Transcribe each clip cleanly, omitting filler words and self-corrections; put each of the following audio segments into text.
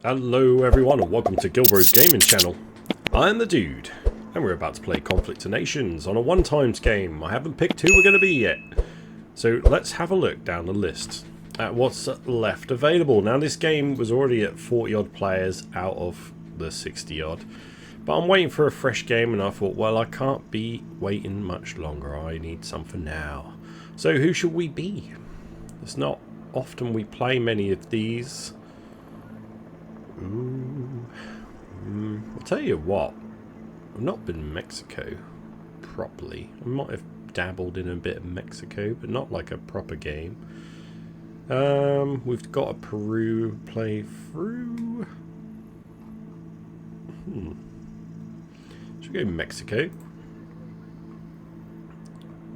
Hello everyone and welcome to GilBroz gaming channel. I'm the dude and we're about to play Conflict of Nations on a one-times game. I haven't picked who we're going to be yet. So let's have a look down the list at what's left available. Now this game was already at 40 odd players out of the 60 odd. But I'm waiting for a fresh game and I thought, well, I can't be waiting much longer. I need something now. So who should we be? It's not often we play many of these. I'll tell you what, I've not been in Mexico properly. I might have dabbled in a bit of Mexico, but not like a proper game. We've got a Peru playthrough. Should we go Mexico?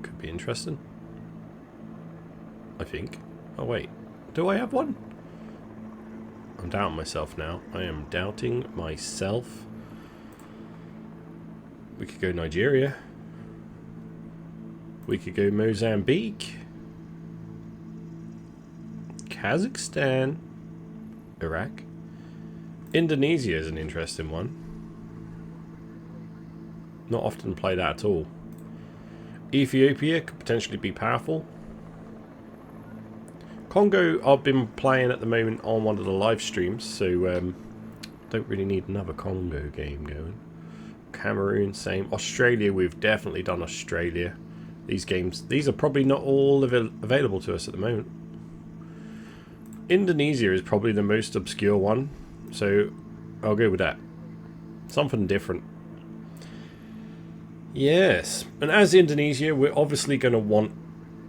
Could be interesting. I think. Oh wait, do I have one? I'm doubting myself now. I am doubting myself. We could go Nigeria. We could go Mozambique. Kazakhstan. Iraq. Indonesia is an interesting one. Not often play that at all. Ethiopia could potentially be powerful. Congo I've been playing at the moment on one of the live streams, so don't really need another Congo game going. Cameroon, same. Australia, we've definitely done Australia. These games, these are probably not all available to us at the moment. Indonesia is probably the most obscure one, so I'll go with that. Something different. Yes, and as Indonesia, we're obviously going to want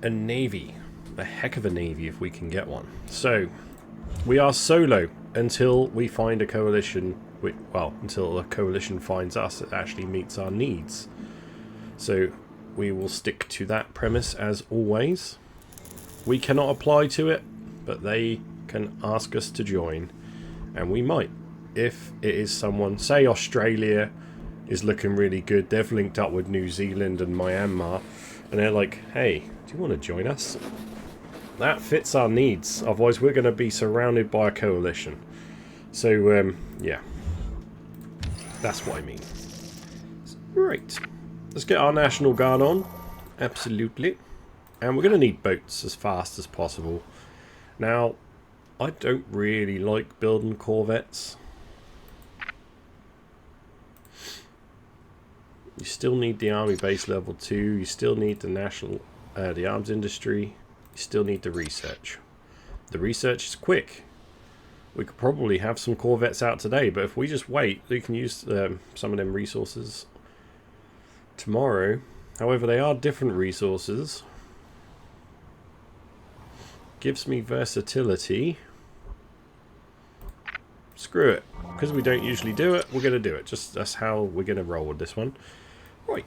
a navy. A heck of a navy if we can get one. So we are solo until we find a coalition. Well, until a coalition finds us that actually meets our needs. So we will stick to that premise as always. We cannot apply to it, but they can ask us to join, and we might if it is someone. Say Australia is looking really good. They've linked up with New Zealand and Myanmar, and they're like, "Hey, do you want to join us?" That fits our needs, otherwise we're going to be surrounded by a coalition. So, yeah. That's what I mean. Right. Let's get our National Guard on. Absolutely. And we're going to need boats as fast as possible. Now, I don't really like building corvettes. You still need the Army Base Level 2. You still need the arms industry. Still need the research. The research is quick. We could probably have some corvettes out today, but if we just wait, we can use some of them resources tomorrow. However, they are different resources. Gives me versatility. Screw it. Because we don't usually do it, we're going to do it. Just that's how we're going to roll with this one. Right.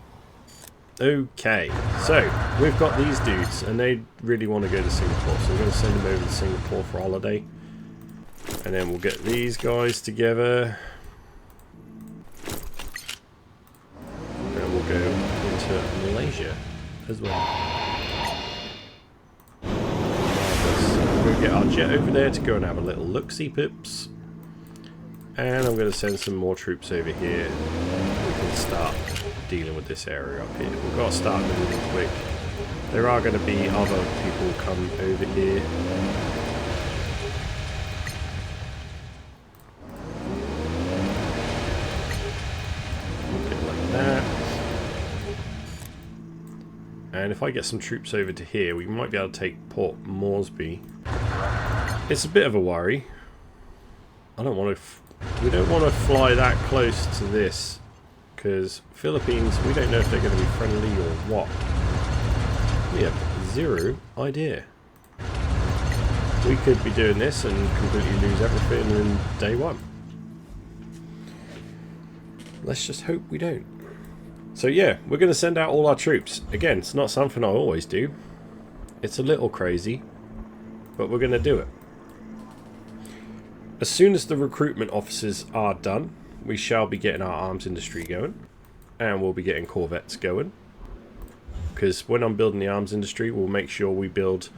Okay, so we've got these dudes and they really want to go to Singapore, so we're going to send them over to Singapore for holiday, and then we'll get these guys together and we'll go into Malaysia as well. We're going to get our jet over there to go and have a little look-see pips, and I'm going to send some more troops over here. We can start dealing with this area up here. We've got to start moving quick. There are going to be other people come over here. A bit like that. And if I get some troops over to here, we might be able to take Port Moresby. It's a bit of a worry. I don't want to. We don't want to fly that close to this. Because Philippines, we don't know if they're going to be friendly or what. We have zero idea. We could be doing this and completely lose everything in day one. Let's just hope we don't. So yeah, we're going to send out all our troops. Again, it's not something I always do. It's a little crazy, but we're going to do it. As soon as the recruitment officers are done, we shall be getting our arms industry going, and we'll be getting corvettes going, because when I'm building the arms industry, we'll make sure we build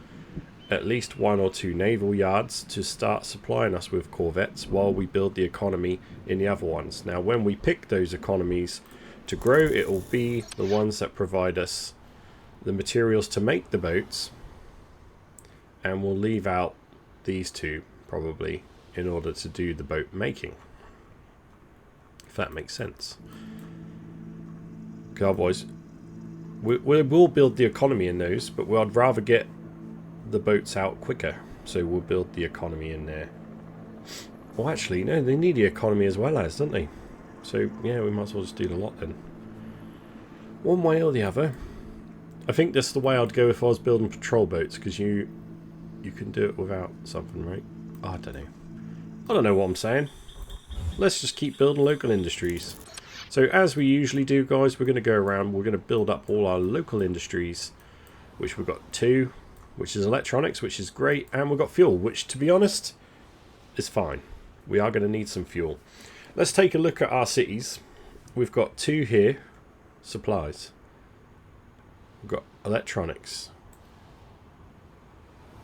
at least 1 or 2 naval yards to start supplying us with corvettes while we build the economy in the other ones. Now when we pick those economies to grow, it will be the ones that provide us the materials to make the boats, and we'll leave out these two probably in order to do the boat making, if that makes sense. Otherwise we will build the economy in those, but I'd rather get the boats out quicker, so we'll build the economy in there. Well, actually no, they need the economy as well as, don't they? So yeah, we might as well just do the lot then, one way or the other. I think that's the way I'd go if I was building patrol boats, because you can do it without something, right? Oh, I don't know what I'm saying. Let's just keep building local industries. So as we usually do, guys, we're going to go around, we're going to build up all our local industries, which we've got 2, which is electronics, which is great, and we've got fuel, which, to be honest, is fine. We are going to need some fuel. Let's take a look at our cities. We've got 2 here, supplies. We've got electronics.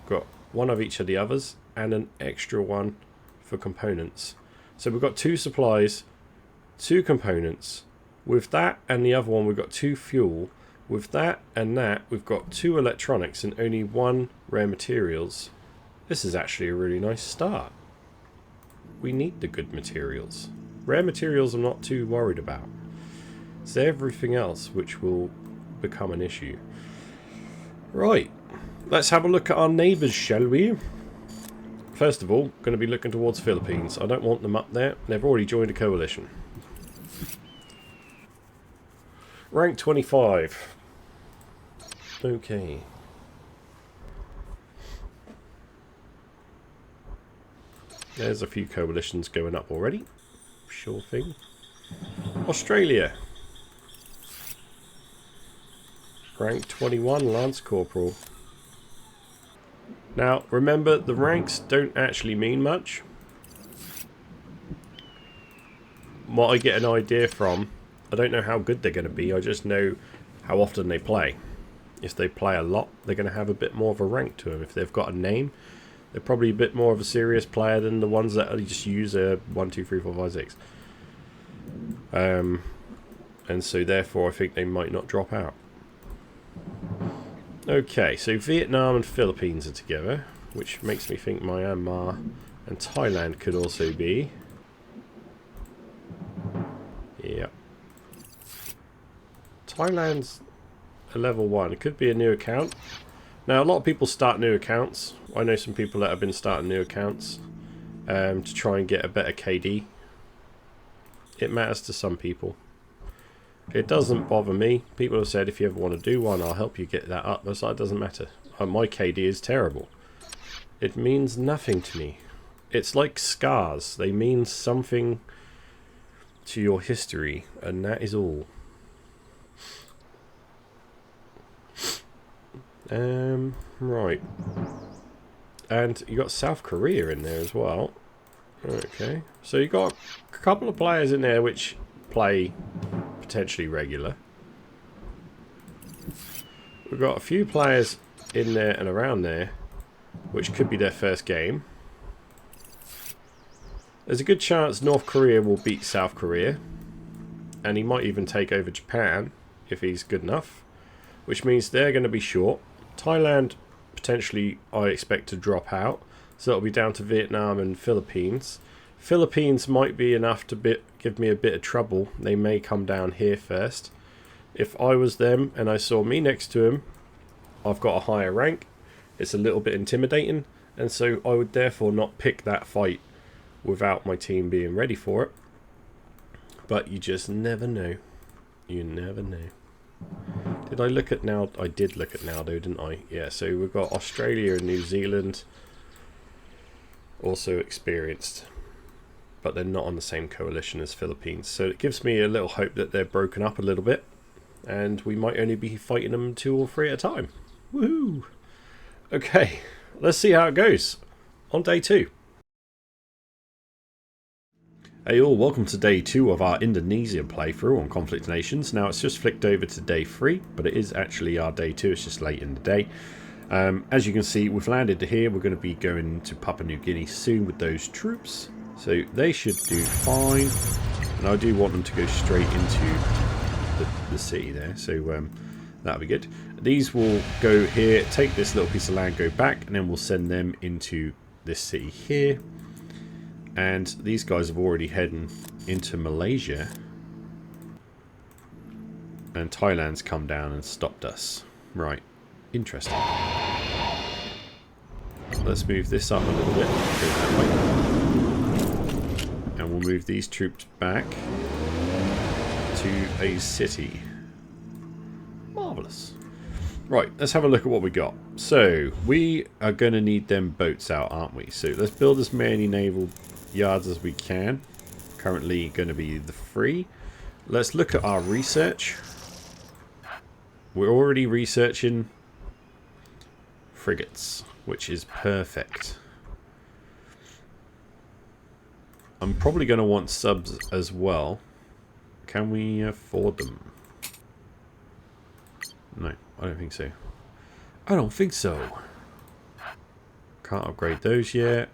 We've got 1 of each of the others, and an extra 1 for components. So we've got 2 supplies, 2 components. With that and the other one, we've got 2 fuel. With that and that, we've got 2 electronics and only 1 rare materials. This is actually a really nice start. We need the good materials. Rare materials I'm not too worried about. It's everything else which will become an issue. Right, let's have a look at our neighbours, shall we? First of all, going to be looking towards Philippines. I don't want them up there. They've already joined a coalition. Rank 25. Okay. There's a few coalitions going up already. Sure thing. Australia. Rank 21, Lance Corporal. Now, remember, the ranks don't actually mean much. What I get an idea from, I don't know how good they're going to be, I just know how often they play. If they play a lot, they're going to have a bit more of a rank to them. If they've got a name, they're probably a bit more of a serious player than the ones that just use a 1, 2, 3, 4, 5, 6. And so therefore I think they might not drop out. Okay, so Vietnam and Philippines are together, which makes me think Myanmar and Thailand could also be. Yep. Thailand's a level 1. It could be a new account. Now, a lot of people start new accounts. I know some people that have been starting new accounts to try and get a better KD. It matters to some people. It doesn't bother me. People have said if you ever want to do one, I'll help you get that up. So it doesn't matter. My KD is terrible. It means nothing to me. It's like scars. They mean something to your history, and that is all. Right. And you got South Korea in there as well. Okay. So you got a couple of players in there which play potentially regular. We've got a few players in there and around there which could be their first game. There's a good chance North Korea will beat South Korea, and he might even take over Japan if he's good enough, which means they're going to be short. Thailand potentially I expect to drop out, so it'll be down to Vietnam and Philippines. Philippines might be enough to give me a bit of trouble. They may come down here first. If I was them and I saw me next to him, I've got a higher rank. It's a little bit intimidating, and so I would therefore not pick that fight without my team being ready for it. But you just never know. You never know. Did I look at now? I did look at now though, didn't I? Yeah, so we've got Australia and New Zealand also experienced, but they're not on the same coalition as Philippines. So it gives me a little hope that they're broken up a little bit, and we might only be fighting them 2 or 3 at a time. Woohoo! Okay, let's see how it goes on day 2. Hey all, welcome to day 2 of our Indonesia playthrough on Conflict Nations. Now it's just flicked over to day 3, but it is actually our day 2, it's just late in the day. As you can see, we've landed here. We're going to be going to Papua New Guinea soon with those troops. So they should do fine. And I do want them to go straight into the city there. So that'll be good. These will go here, take this little piece of land, go back, and then we'll send them into this city here. And these guys have already heading into Malaysia. And Thailand's come down and stopped us. Right. Interesting. Let's move this up a little bit. Go that way. And we'll move these troops back to a city. Marvellous. Right, let's have a look at what we got. So, we are going to need them boats out, aren't we? So, let's build as many naval yards as we can. Currently going to be the 3. Let's look at our research. We're already researching frigates, which is perfect. I'm probably going to want subs as well. Can we afford them? No, I don't think so. I don't think so. Can't upgrade those yet.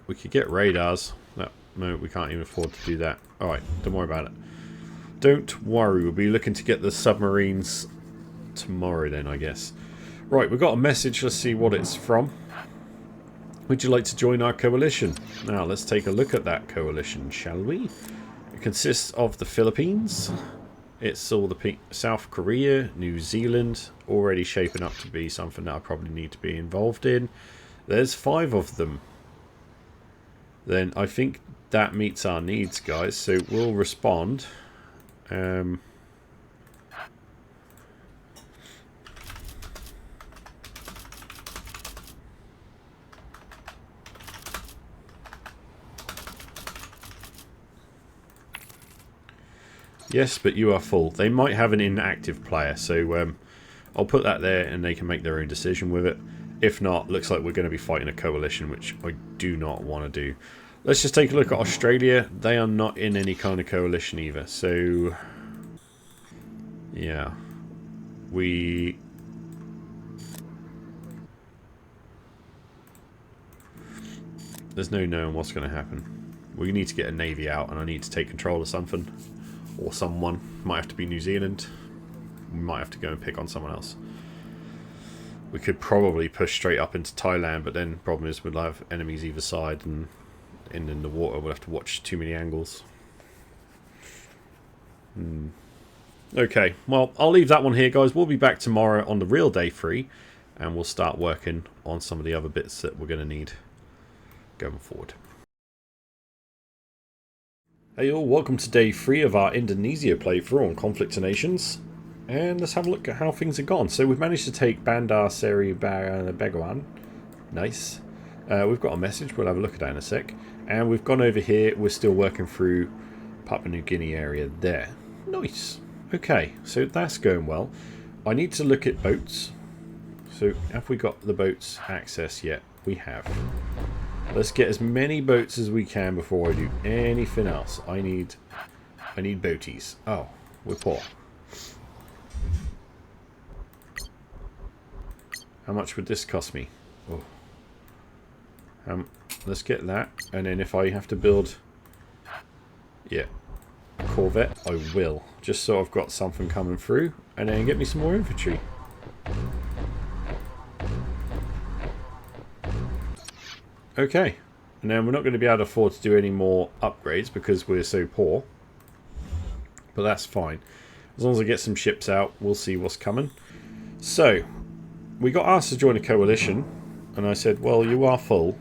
We could get radars. No, we can't even afford to do that. Alright, don't worry about it. Don't worry, we'll be looking to get the submarines tomorrow then, I guess. Right, we've got a message. Let's see what it's from. Would you like to join our coalition? Now, let's take a look at that coalition, shall we? It consists of the Philippines. It's all the South Korea, New Zealand, already shaping up to be something that I probably need to be involved in. There's 5 of them. Then I think that meets our needs, guys. So we'll respond. Yes, but you are full. They might have an inactive player, so I'll put that there and they can make their own decision with it. If not, looks like we're going to be fighting a coalition, which I do not want to do. Let's just take a look at Australia. They are not in any kind of coalition either, so yeah. There's no knowing what's going to happen. We need to get a navy out and I need to take control of something. Or someone. Might have to be New Zealand. We might have to go and pick on someone else. We could probably push straight up into Thailand, but then the problem is we'll have enemies either side, and in the water we'll have to watch too many angles. Okay, well, I'll leave that one here, guys. We'll be back tomorrow on the real day 3, and we'll start working on some of the other bits that we're going to need going forward. Hey all, welcome to day 3 of our Indonesia playthrough on Conflict of Nations. And let's have a look at how things have gone. So we've managed to take Bandar Seri Begawan. Nice. We've got a message, we'll have a look at that in a sec. And we've gone over here, we're still working through Papua New Guinea area there. Nice. Okay, so that's going well. I need to look at boats. So have we got the boats access yet? We have. Let's get as many boats as we can before I do anything else. I need boaties. Oh, we're poor. How much would this cost me? Oh. Let's get that. And then if I have to build a corvette, I will. Just so I've got something coming through. And then get me some more infantry. Okay, and then we're not going to be able to afford to do any more upgrades because we're so poor. But that's fine. As long as I get some ships out, we'll see what's coming. So, we got asked to join a coalition. And I said, well, you are full.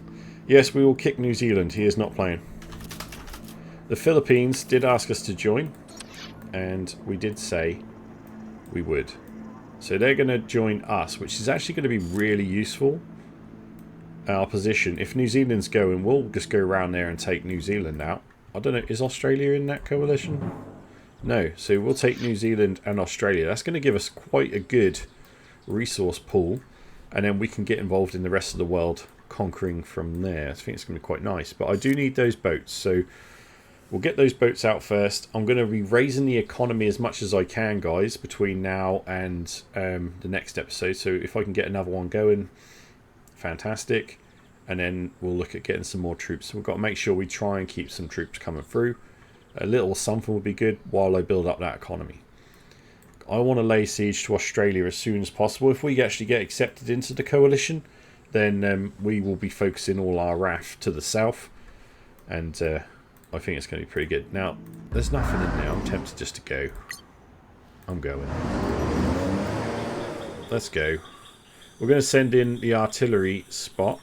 Yes, we will kick New Zealand. He is not playing. The Philippines did ask us to join. And we did say we would. So they're going to join us, which is actually going to be really useful. Our position. If New Zealand's going, we'll just go around there and take New Zealand out. I don't know, is Australia in that coalition? No, so we'll take New Zealand and Australia. That's going to give us quite a good resource pool, and then we can get involved in the rest of the world conquering from there. I think it's going to be quite nice, but I do need those boats, so we'll get those boats out first. I'm going to be raising the economy as much as I can, guys, between now and the next episode. So if I can get another one going, fantastic. And then we'll look at getting some more troops. So we've got to make sure we try and keep some troops coming through. A little something would be good while I build up that economy. I want to lay siege to Australia as soon as possible. If we actually get accepted into the coalition, then we will be focusing all our RAF to the south. And I think it's going to be pretty good. Now, there's nothing in there. I'm tempted just to go. I'm going. Let's go. We're going to send in the artillery spot.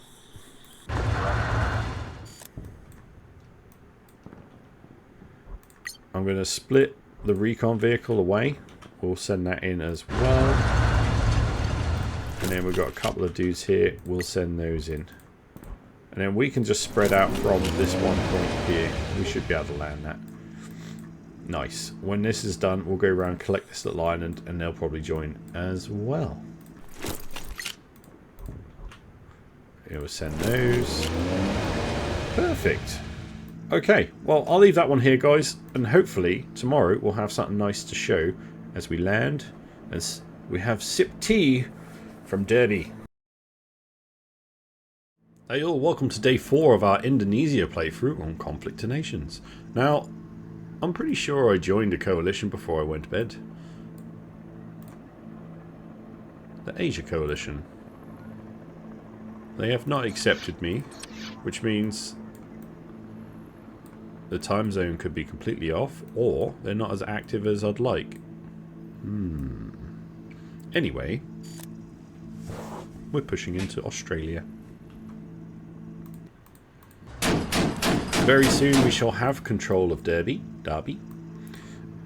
I'm going to split the recon vehicle away. We'll send that in as well. And then we've got a couple of dudes here. We'll send those in. And then we can just spread out from this one point here. We should be able to land that. Nice. When this is done, we'll go around, collect this little island, and they'll probably join as well. Here, we'll send those. Perfect. Okay, well, I'll leave that one here, guys. And hopefully, tomorrow, we'll have something nice to show as we land. As we have sip tea from Derby. Hey all, welcome to day 4 of our Indonesia playthrough on Conflict to Nations. Now, I'm pretty sure I joined a coalition before I went to bed. The Asia Coalition. They have not accepted me, which means the time zone could be completely off, or they're not as active as I'd like. Anyway, we're pushing into Australia. Very soon we shall have control of Derby,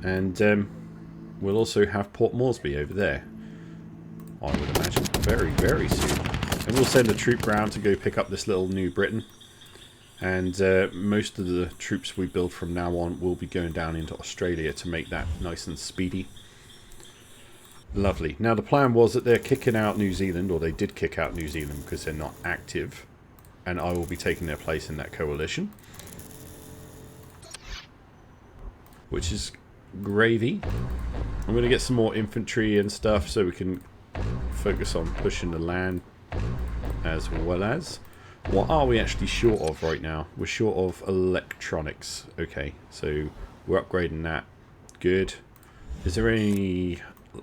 and we'll also have Port Moresby over there. I would imagine very, very soon. And we'll send a troop round to go pick up this little New Britain. And most of the troops we build from now on will be going down into Australia to make that nice and speedy. Lovely. Now the plan was that they're kicking out New Zealand, or they did kick out New Zealand because they're not active. And I will be taking their place in that coalition. Which is gravy. I'm going to get some more infantry and stuff so we can focus on pushing the land as well as. What are we actually short of right now? We're short of electronics. Okay, so we're upgrading that. Good. Is there any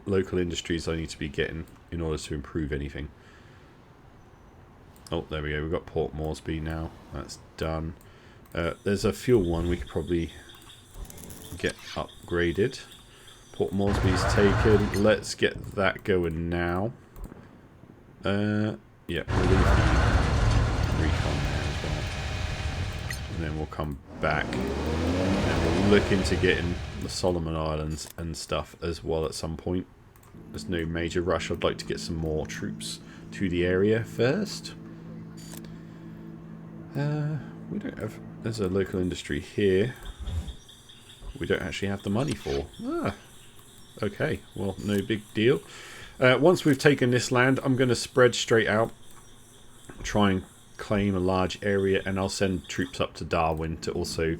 local industries I need to be getting in order to improve anything? Oh, there we go. We've got Port Moresby now. That's done. There's a fuel one we could probably get upgraded. Port Moresby's taken. Let's get that going now. Yeah, we'll leave the recon there as well. And then we'll come back. And we'll look into getting the Solomon Islands and stuff as well at some point. There's no major rush. I'd like to get some more troops to the area first. We don't have... There's a local industry here. We don't actually have the money for. Okay, well, no big deal. Once we've taken this land, I'm going to spread straight out, try and claim a large area, and I'll send troops up to Darwin to also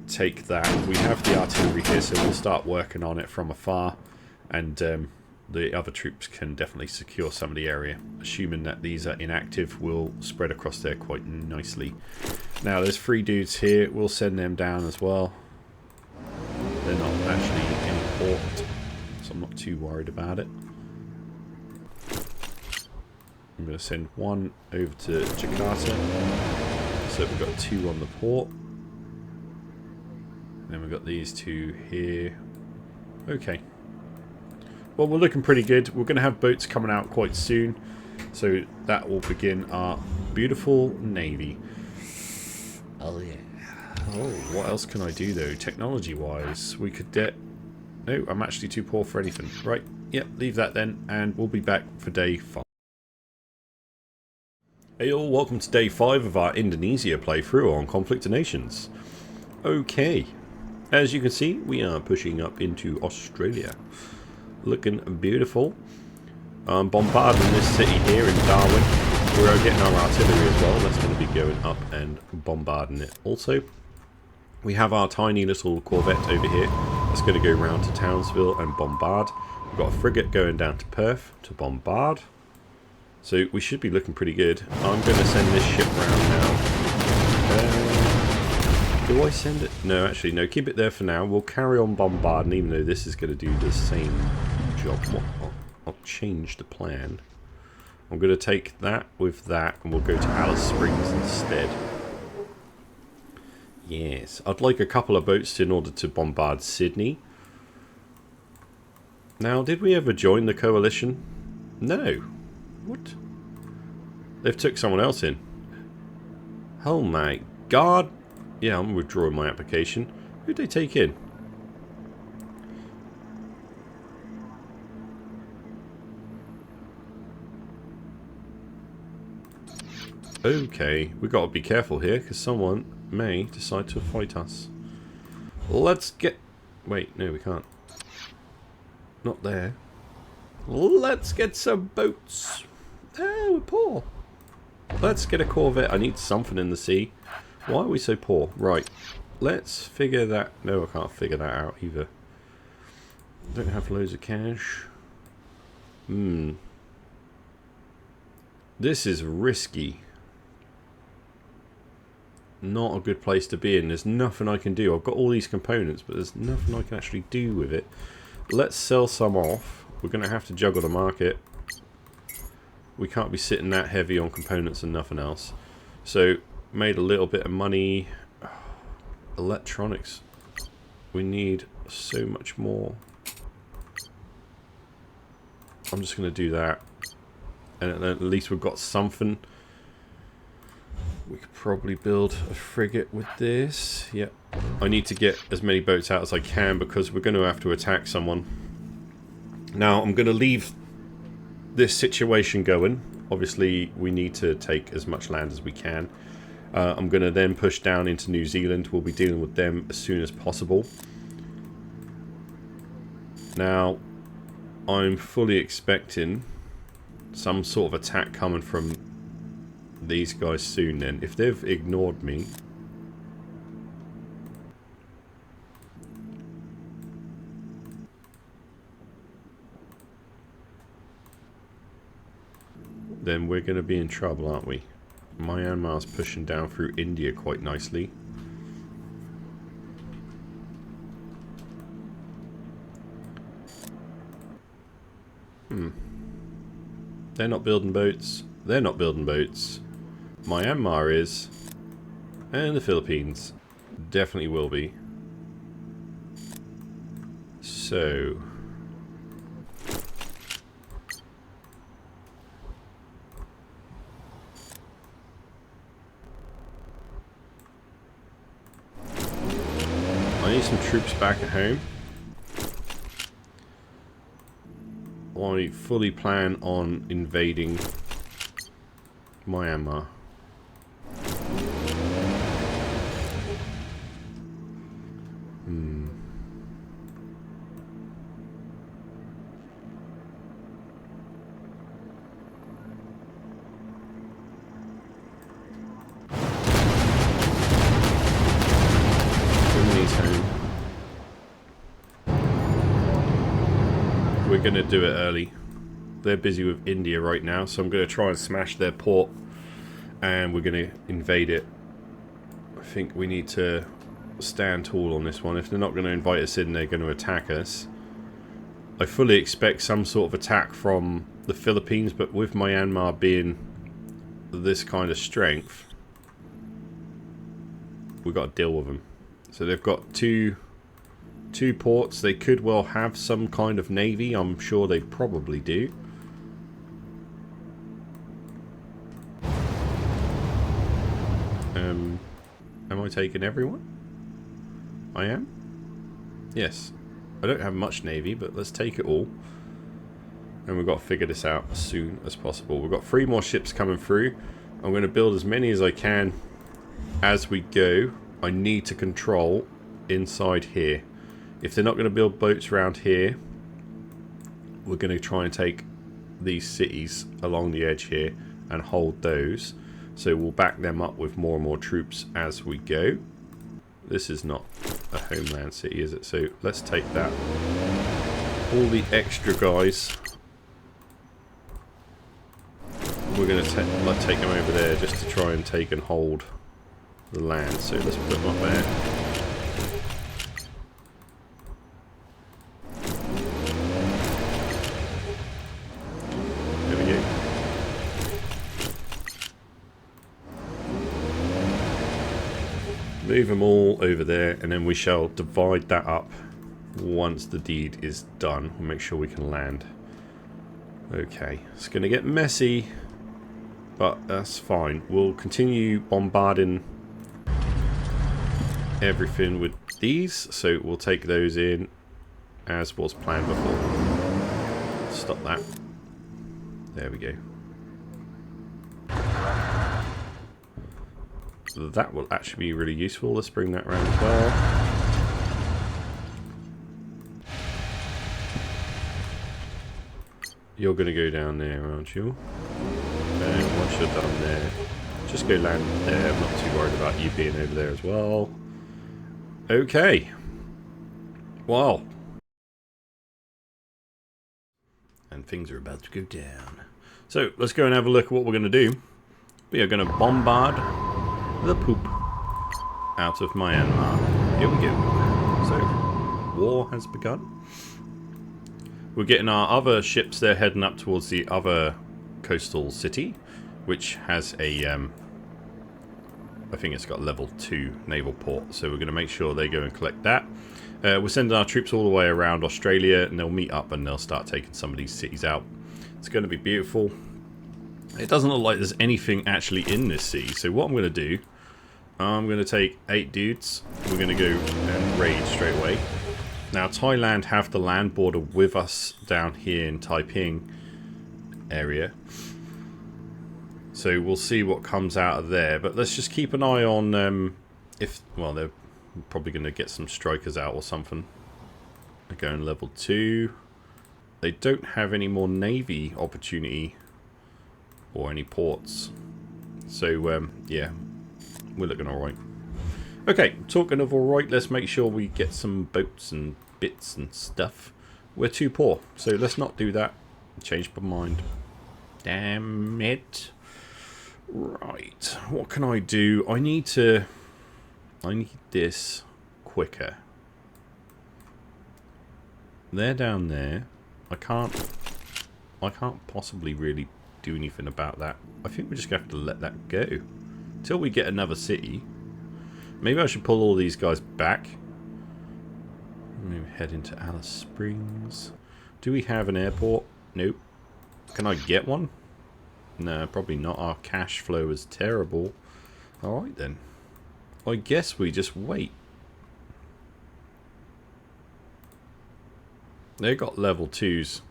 take that. We have the artillery here, so we'll start working on it from afar, and the other troops can definitely secure some of the area. Assuming that these are inactive, we'll spread across there quite nicely. Now, there's 3 dudes here. We'll send them down as well. They're not actually important, so I'm not too worried about it. I'm going to send one over to Jakarta. So we've got 2 on the port. Then we've got these 2 here. Okay. Well, we're looking pretty good. We're going to have boats coming out quite soon. So that will begin our beautiful navy. Oh, yeah. Oh, what else can I do, though? Technology-wise, we could get... No, I'm actually too poor for anything. Right, yep, leave that then, and we'll be back for day 5. Hey all, welcome to day 5 of our Indonesia playthrough on Conflict to Nations. Okay, as you can see, we are pushing up into Australia. Looking beautiful. Bombarding this city here in Darwin. We're getting our artillery as well. That's going to be going up and bombarding it also. We have our tiny little corvette over here. That's going to go round to Townsville and bombard. We've got a frigate going down to Perth to bombard. So we should be looking pretty good. I'm going to send this ship round now. Do I send it? No, actually, no. Keep it there for now. We'll carry on bombarding, even though this is going to do the same job. I'll change the plan. I'm going to take that with that, and we'll go to Alice Springs instead. Yes, I'd like a couple of boats in order to bombard Sydney. Now, did we ever join the coalition? No. What? They've took someone else in. Oh my god. Yeah, I'm withdrawing my application. Who'd they take in? Okay, we got to be careful here because someone may decide to fight us. Let's get... Wait, no we can't. Not there. Let's get some boats. Oh, we're poor. Let's get a corvette. I need something in the sea. Why are we so poor? Right, let's figure that... No, I can't figure that out either. Don't have loads of cash. This is risky. Not a good place to be in. There's nothing I can do. I've got all these components, but there's nothing I can actually do with it. Let's sell some off. We're going to have to juggle the market. We can't be sitting that heavy on components and nothing else. So, made a little bit of money. Electronics. We need so much more. I'm just going to do that. And at least we've got something. We could probably build a frigate with this. Yep. I need to get as many boats out as I can because we're going to have to attack someone. Now, I'm going to leave this situation going. Obviously, we need to take as much land as we can. I'm going to then push down into New Zealand. We'll be dealing with them as soon as possible. Now, I'm fully expecting some sort of attack coming from these guys soon then. If they've ignored me, then we're going to be in trouble, aren't we? Myanmar's pushing down through India quite nicely. They're not building boats. They're not building boats. Myanmar is. And the Philippines definitely will be. So... I need some troops back at home. I fully plan on invading Myanmar. We're going to do it early. They're busy with India right now, so I'm going to try and smash their port and we're going to invade it. I think we need to stand tall on this one. If they're not going to invite us in, they're going to attack us. I fully expect some sort of attack from the Philippines, but with Myanmar being this kind of strength, we've got to deal with them. So they've got two ports. They could well have some kind of navy. I'm sure they probably do. Am I taking everyone? I am? Yes. I don't have much navy, but let's take it all. And we've got to figure this out as soon as possible. We've got 3 more ships coming through. I'm going to build as many as I can as we go. I need to control inside here. If they're not going to build boats around here, we're going to try and take these cities along the edge here and hold those. So we'll back them up with more and more troops as we go. this is not a homeland city, is it? So let's take that. All the extra guys, we're going to take them over there just to try and take and hold the land. So let's put them up there. There we go. Move them all over there, and then we shall divide that up once the deed is done. We'll make sure we can land. Okay, it's going to get messy, but that's fine. We'll continue bombarding everything with these, so we'll take those in as was planned before. Stop that. There we go. So that will actually be really useful. Let's bring that around as well. You're going to go down there, aren't you? And once you're done there, just go land there. I'm not too worried about you being over there as well. Okay. Wow. And things are about to go down. So, let's go and have a look at what we're going to do. We are going to bombard the poop out of Myanmar. Here we go. So, war has begun. We're getting our other ships there heading up towards the other coastal city, which has a, I think it's got level 2 naval port, so we're going to make sure they go and collect that. We're sending our troops all the way around Australia, and they'll meet up and they'll start taking some of these cities out. It's going to be beautiful. It doesn't look like there's anything actually in this sea, so what I'm going to do, I'm going to take 8 dudes. We're going to go and raid straight away. Now, Thailand have the land border with us down here in Taiping area. So we'll see what comes out of there. But let's just keep an eye on well, they're probably going to get some strikers out or something. They're going level 2. They don't have any more navy opportunity or any ports. So, yeah, we're looking alright. Okay, talking of alright, let's make sure we get some boats and bits and stuff. We're too poor, so let's not do that. Change my mind. Damn it. Right, what can I do? I need this quicker. They're down there. I can't possibly really do anything about that. I think we're just going to have to let that go. Till we get another city. Maybe I should pull all these guys back. Maybe head into Alice Springs. Do we have an airport? Nope. Can I get one? No, probably not. Our cash flow is terrible. Alright then. I guess we just wait. They got level 2's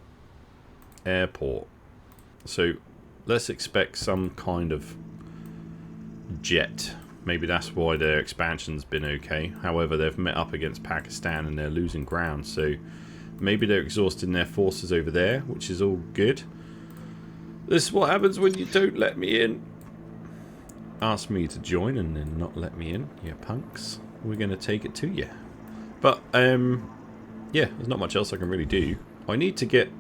airport. So let's expect some kind of jet. Maybe that's why their expansion's been okay. However, they've met up against Pakistan and they're losing ground. So maybe they're exhausting their forces over there, which is all good. This is what happens when you don't let me in. Ask me to join and then not let me in, you punks. We're going to take it to you. But, yeah, there's not much else I can really do. I need to get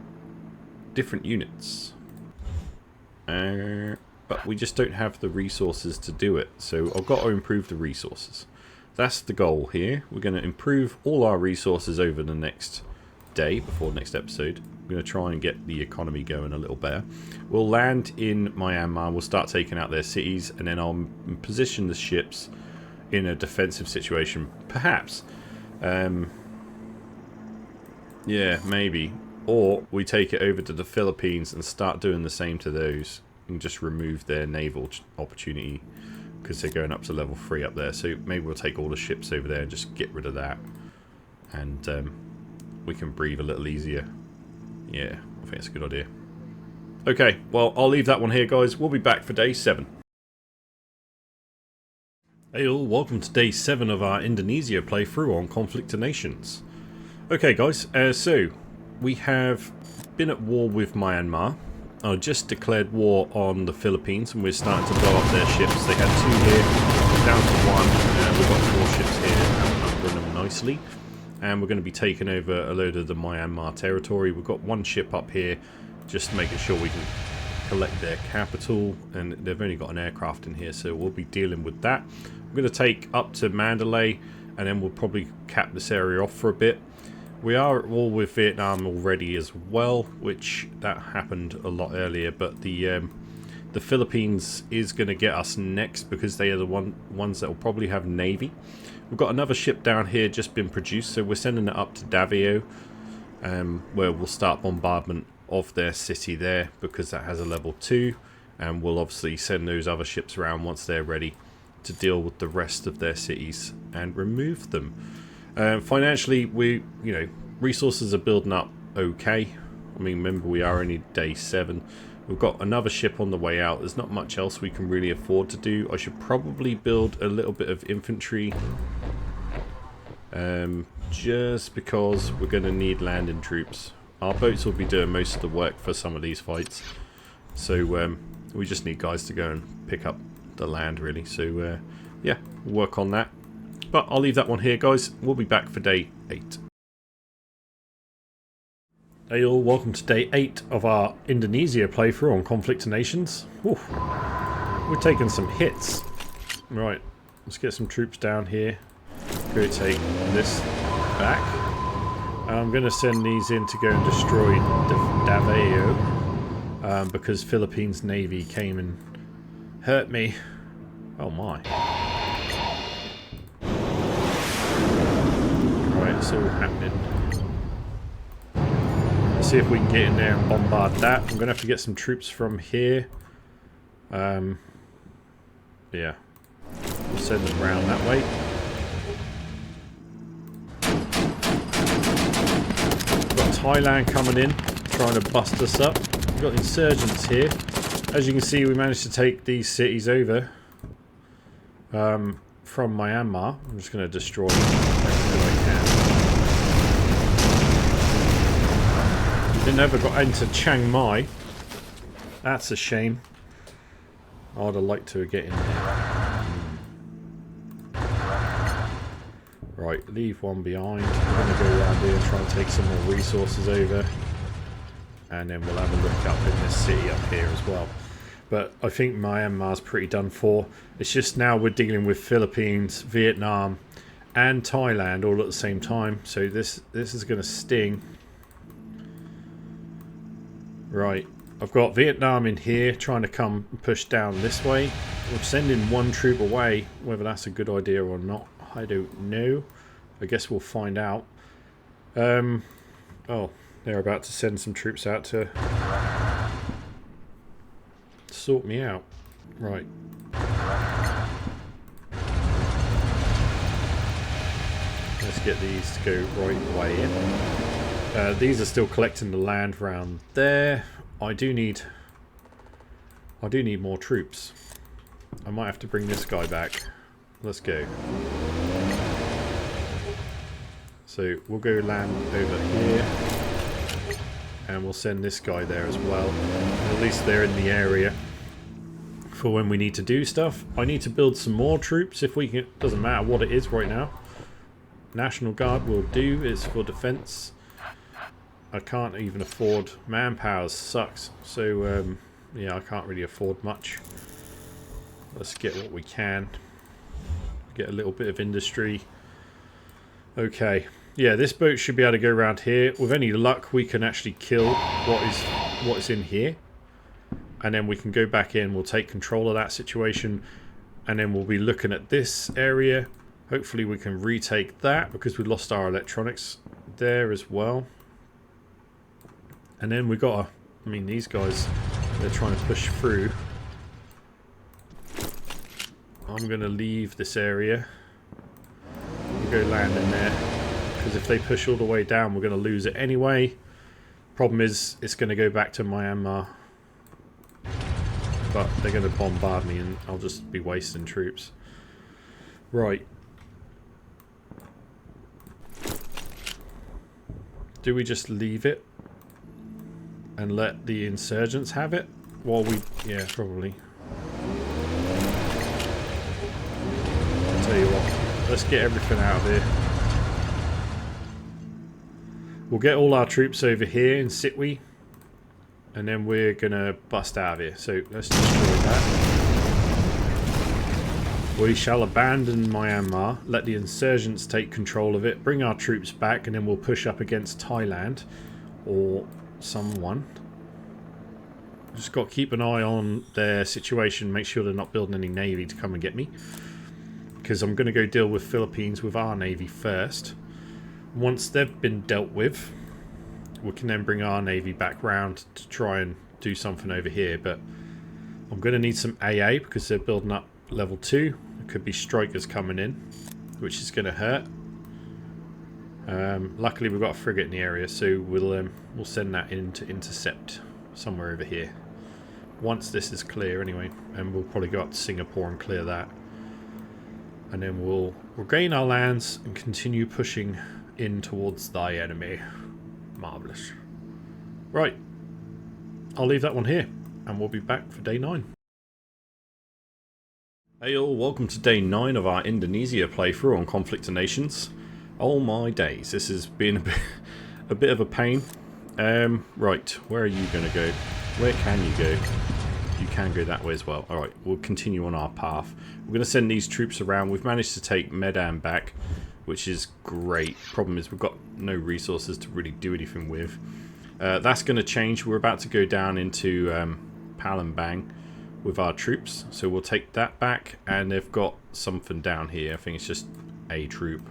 different units. But we just don't have the resources to do it. So I've got to improve the resources. That's the goal here. We're going to improve all our resources over the next day before next episode. We're going to try and get the economy going a little better. We'll land in Myanmar. We'll start taking out their cities. And then I'll position the ships in a defensive situation. Perhaps. Yeah, maybe. Or we take it over to the Philippines and start doing the same to those. And just remove their naval opportunity because they're going up to level 3 up there. So maybe we'll take all the ships over there and just get rid of that, and we can breathe a little easier. Yeah, I think it's a good idea. Okay, well, I'll leave that one here, guys. We'll be back for day 7. Hey all, welcome to day 7 of our Indonesia playthrough on Conflict of Nations. Okay guys, so we have been at war with Myanmar. I just declared war on the Philippines and we're starting to blow up their ships. They had 2 here. down to one. We've got 4 ships here and numbering them nicely. And we're going to be taking over a load of the Myanmar territory. We've got 1 ship up here, just making sure we can collect their capital. And they've only got an aircraft in here, so we'll be dealing with that. We're going to take up to Mandalay, and then we'll probably cap this area off for a bit. We are at war with Vietnam already as well, which that happened a lot earlier, but the Philippines is going to get us next because they are the ones that will probably have navy. We've got another ship down here just been produced, so we're sending it up to Davao, where we'll start bombardment of their city there because that has a level 2, and we'll obviously send those other ships around once they're ready to deal with the rest of their cities and remove them. Financially, resources are building up okay. I mean, remember, we are only day 7. We've got another ship on the way out. There's not much else we can really afford to do. I should probably build a little bit of infantry. Just because we're going to need landing troops. Our boats will be doing most of the work for some of these fights. So we just need guys to go and pick up the land, really. So yeah, we'll work on that. But I'll leave that one here, guys. We'll be back for day 8. Hey all, welcome to day 8 of our Indonesia playthrough on Conflict of Nations. Ooh, we're taking some hits. Right, let's get some troops down here. Go take this back. I'm going to send these in to go and destroy Davao because Philippines Navy came and hurt me. Oh my. Right, it's all happening. Let's see if we can get in there and bombard that. I'm going to have to get some troops from here. Yeah. We'll send them around that way. We've got Thailand coming in, trying to bust us up. We've got insurgents here. As you can see, we managed to take these cities over from Myanmar. I'm just going to destroy them as I can. They never got into Chiang Mai. That's a shame. I'd have liked to get in there. Right, leave one behind. We're going to go around here and try and take some more resources over. And then we'll have a look up in this city up here as well. But I think Myanmar's pretty done for. It's just now we're dealing with Philippines, Vietnam, and Thailand all at the same time. So this is going to sting. Right, I've got Vietnam in here trying to come and push down this way. We're sending 1 troop away. Whether that's a good idea or not, I don't know. I guess we'll find out. Oh, they're about to send some troops out to sort me out. Right. Let's get these to go right way in. These are still collecting the land around there. I do need more troops. I might have to bring this guy back. Let's go. So we'll go land over here. And we'll send this guy there as well. At least they're in the area for when we need to do stuff. I need to build some more troops if we can. Doesn't matter what it is right now. National Guard will do. It's for defense. I can't even afford manpower. Sucks. So yeah, I can't really afford much. Let's get what we can. Get a little bit of industry. Okay. Yeah, this boat should be able to go around here. With any luck, we can actually kill what is in here. And then we can go back in. We'll take control of that situation. And then we'll be looking at this area. Hopefully we can retake that because we lost our electronics there as well. And then we got I mean, these guys, they're trying to push through. I'm going to leave this area. We'll go land in there. Because if they push all the way down, we're going to lose it anyway. Problem is, it's going to go back to Myanmar. But they're going to bombard me and I'll just be wasting troops. Right. Do we just leave it? And let the insurgents have it? While we... yeah, probably. Tell you what, let's get everything out of here. We'll get all our troops over here in Sitwe, and then we're gonna bust out of here. So let's destroy that. We shall abandon Myanmar, let the insurgents take control of it, bring our troops back, and then we'll push up against Thailand or someone. Just got to keep an eye on their situation, make sure they're not building any navy to come and get me. Because I'm going to go deal with Philippines with our navy first. Once they've been dealt with, we can then bring our navy back round to try and do something over here. But I'm going to need some AA because they're building up level 2. There could be strikers coming in, which is going to hurt. Luckily we've got a frigate in the area, so we'll send that in to intercept somewhere over here. Once this is clear anyway, and we'll probably go up to Singapore and clear that. And then we'll regain our lands and continue pushing in towards thy enemy. Marvellous. Right, I'll leave that one here, and we'll be back for day 9. Hey all, welcome to day 9 of our Indonesia playthrough on Conflict of Nations. Oh my days, this has been a bit of a pain. Right, where are you going to go? Where can you go? You can go that way as well. Alright, we'll continue on our path. We're going to send these troops around. We've managed to take Medan back, which is great. Problem is we've got no resources to really do anything with. That's going to change. We're about to go down into Palembang with our troops. So we'll take that back, and they've got something down here. I think it's just a troop.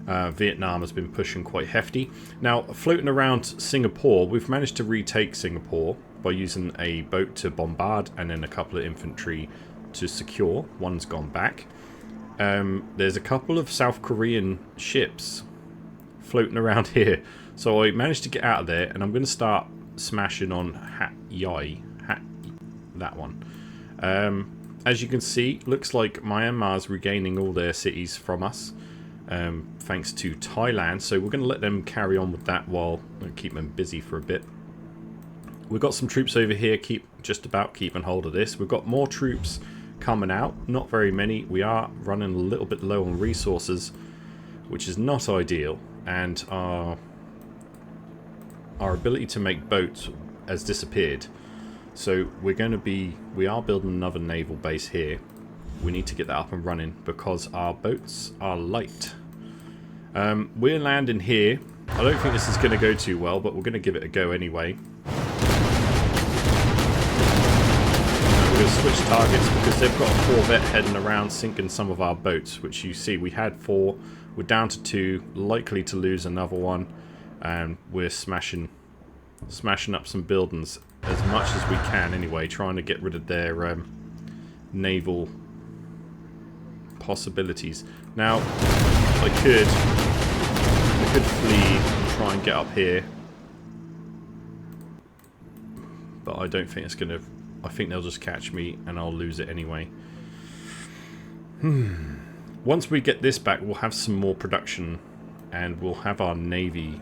Vietnam has been pushing quite hefty. Now, floating around Singapore, we've managed to retake Singapore by using a boat to bombard and then a couple of infantry to secure. One's gone back. There's a couple of South Korean ships floating around here. So I managed to get out of there, and I'm going to start smashing on that one. As you can see, looks like Myanmar's regaining all their cities from us. Thanks to Thailand, so we're going to let them carry on with that while we keep them busy for a bit. We've got some troops over here, just about keeping hold of this. We've got more troops coming out, not very many. We are running a little bit low on resources, which is not ideal, and our ability to make boats has disappeared. So we are building another naval base here. We need to get that up and running because our boats are light. We're landing here. I don't think this is going to go too well, but we're going to give it a go anyway. We're going to switch targets because they've got a Corvette heading around sinking some of our boats, which you see we had 4. We're down to 2, likely to lose another one, and we're smashing up some buildings as much as we can anyway, trying to get rid of their naval possibilities. Now, I could flee and try and get up here, but I don't think it's gonna. I think they'll just catch me and I'll lose it anyway. Once we get this back, we'll have some more production, and we'll have our naval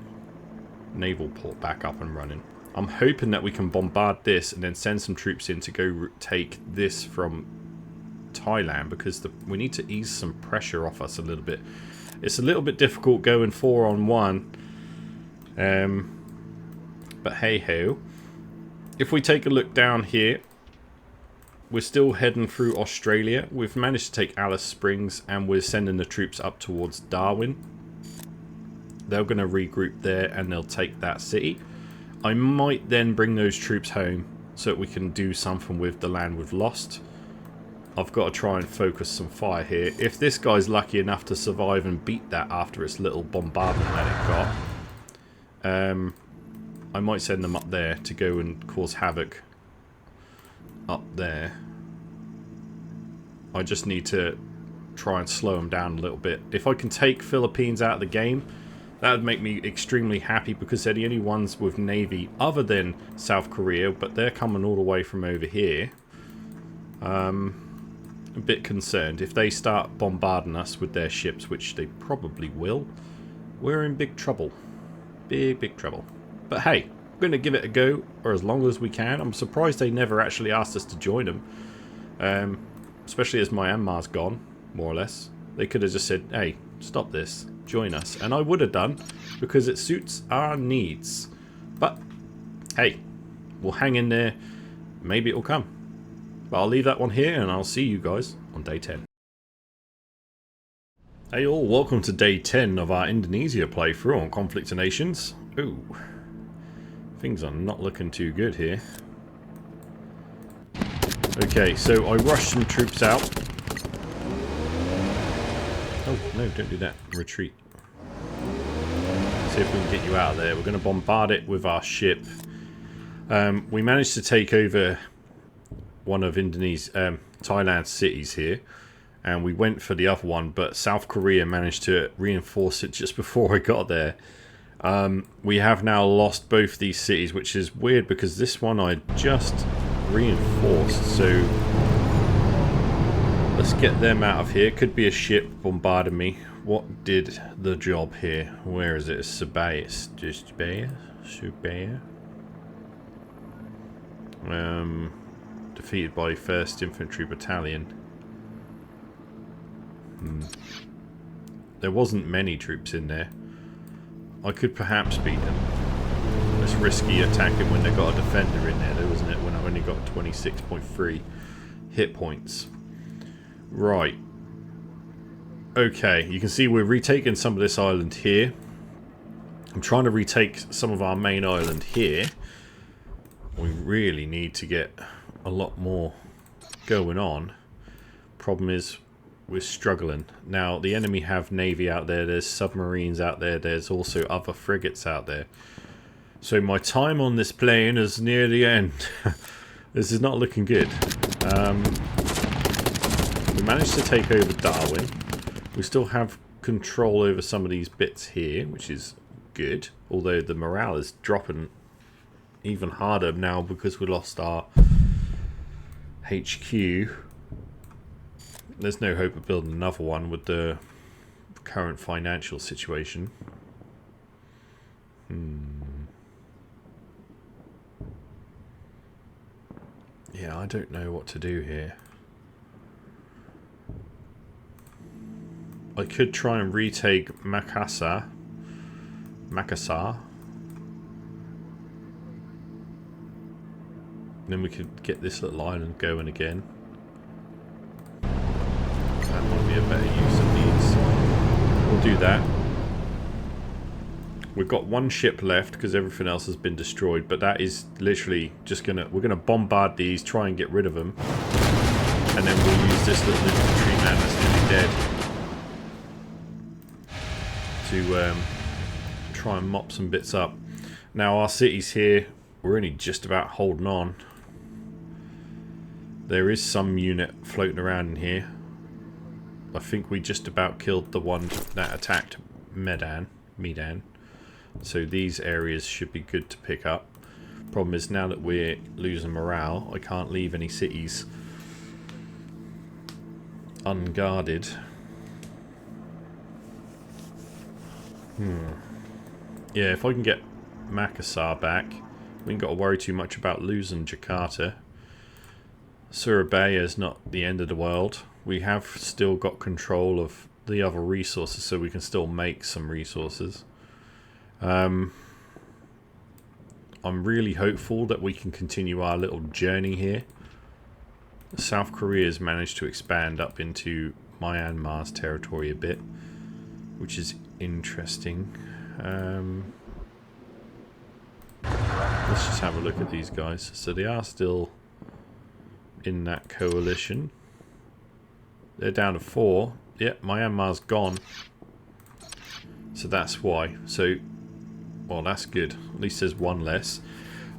port back up and running. I'm hoping that we can bombard this and then send some troops in to go take this from Thailand, because we need to ease some pressure off us a little bit. It's a little bit difficult going 4-on-1, but hey ho. If we take a look down here, we're still heading through Australia. We've managed to take Alice Springs, and we're sending the troops up towards Darwin. They're going to regroup there and they'll take that city. I might then bring those troops home so that we can do something with the land we've lost. I've got to try and focus some fire here. If this guy's lucky enough to survive and beat that after its little bombardment that it got, I might send them up there to go and cause havoc up there. I just need to try and slow them down a little bit. If I can take Philippines out of the game, that would make me extremely happy, because they're the only ones with navy other than South Korea, but they're coming all the way from over here. A bit concerned. If they start bombarding us with their ships, which they probably will, we're in big trouble. Big trouble. But hey, we're going to give it a go, or as long as we can. I'm surprised they never actually asked us to join them. Especially as Myanmar's gone. more or less. They could have just said, hey, stop this, join us. And I would have done, because it suits our needs. But, hey, we'll hang in there. Maybe it'll come. But I'll leave that one here, and I'll see you guys on day 10. Hey all, welcome to day 10 of our Indonesia playthrough on Conflict of Nations. Ooh, things are not looking too good here. Okay, so I rushed some troops out. Oh, no, don't do that. Retreat. See if we can get you out of there. We're going to bombard it with our ship. We managed to take over one of Thailand's cities here. And we went for the other one, but South Korea managed to reinforce it just before I got there. We have now lost both these cities, which is weird because this one I just reinforced. So let's get them out of here. Could be a ship bombarding me. What did the job here? Where is it? Subaya. Defeated by 1st Infantry Battalion. There wasn't many troops in there. I could perhaps beat them. It's risky attacking when they've got a defender in there, though, isn't it? When I've only got 26.3 hit points. Right. Okay, you can see we're retaking some of this island here. I'm trying to retake some of our main island here. We really need to get a lot more going on. Problem is, we're struggling. Now, the enemy have navy out there, there's submarines out there, there's also other frigates out there. So my time on this plane is near the end. This is not looking good. We managed to take over Darwin. We still have control over some of these bits here, which is good. Although the morale is dropping even harder now because we lost our HQ. There's no hope of building another one with the current financial situation. Yeah, I don't know what to do here. I could try and retake Makassar. Then we could get this little island going again. That might be a better use of these. We'll do that. We've got one ship left because everything else has been destroyed, but that is literally just we're gonna bombard these, try and get rid of them, and then we'll use this little infantry man that's nearly dead to try and mop some bits up. Now our cities here, we're only just about holding on. There is some unit floating around in here. I think we just about killed the one that attacked Medan. So these areas should be good to pick up. Problem is, now that we're losing morale, I can't leave any cities unguarded. Yeah, if I can get Makassar back, we ain't got to worry too much about losing Jakarta. Surabaya is not the end of the world. We have still got control of the other resources, so we can still make some resources. I'm really hopeful that we can continue our little journey here. South Korea has managed to expand up into Myanmar's territory a bit, which is interesting. Let's just have a look at these guys. So they are still in that coalition. They're down to 4. Yep, Myanmar's gone. So that's why. So, well, that's good. At least there's one less.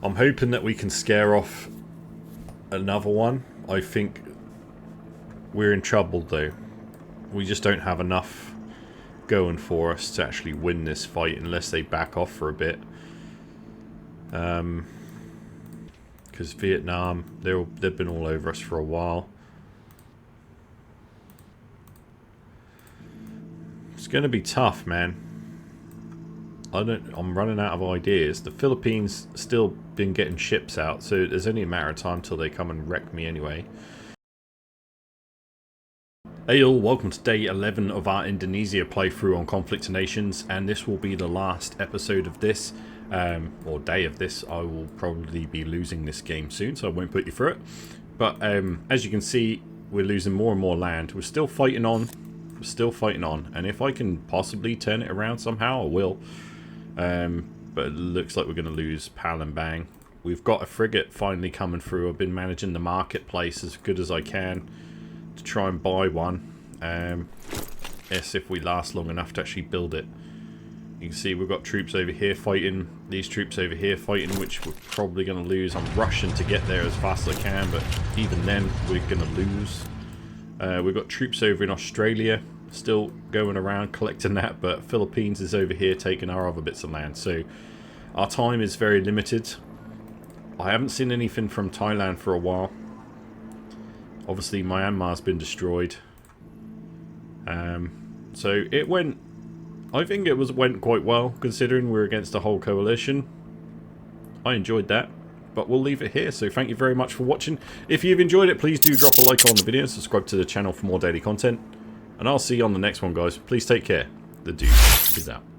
I'm hoping that we can scare off another one. I think we're in trouble, though. We just don't have enough going for us to actually win this fight unless they back off for a bit. Because Vietnam, they've been all over us for a while. It's going to be tough, man. I'm running out of ideas. The Philippines still been getting ships out, so there's only a matter of time till they come and wreck me anyway. Hey all, welcome to day 11 of our Indonesia playthrough on Conflict of Nations, and this will be the last episode of this, or day of this. I will probably be losing this game soon, so I won't put you through it. But as you can see, we're losing more and more land. We're still fighting on, and if I can possibly turn it around somehow, I will. But it looks like we're going to lose Palembang. We've got a frigate finally coming through. I've been managing the marketplace as good as I can to try and buy one. Yes, if we last long enough to actually build it. You can see we've got troops over here fighting, these troops over here fighting, which we're probably going to lose. I'm rushing to get there as fast as I can, but even then we're going to lose. We've got troops over in Australia still going around collecting that, but Philippines is over here taking our other bits of land, so our time is very limited. I haven't seen anything from Thailand for a while. Obviously Myanmar's been destroyed. So it went, I think it went quite well considering we're against a whole coalition. I enjoyed that, but we'll leave it here. So thank you very much for watching. If you've enjoyed it, please do drop a like on the video, subscribe to the channel for more daily content, and I'll see you on the next one, guys. Please take care. The dude is out.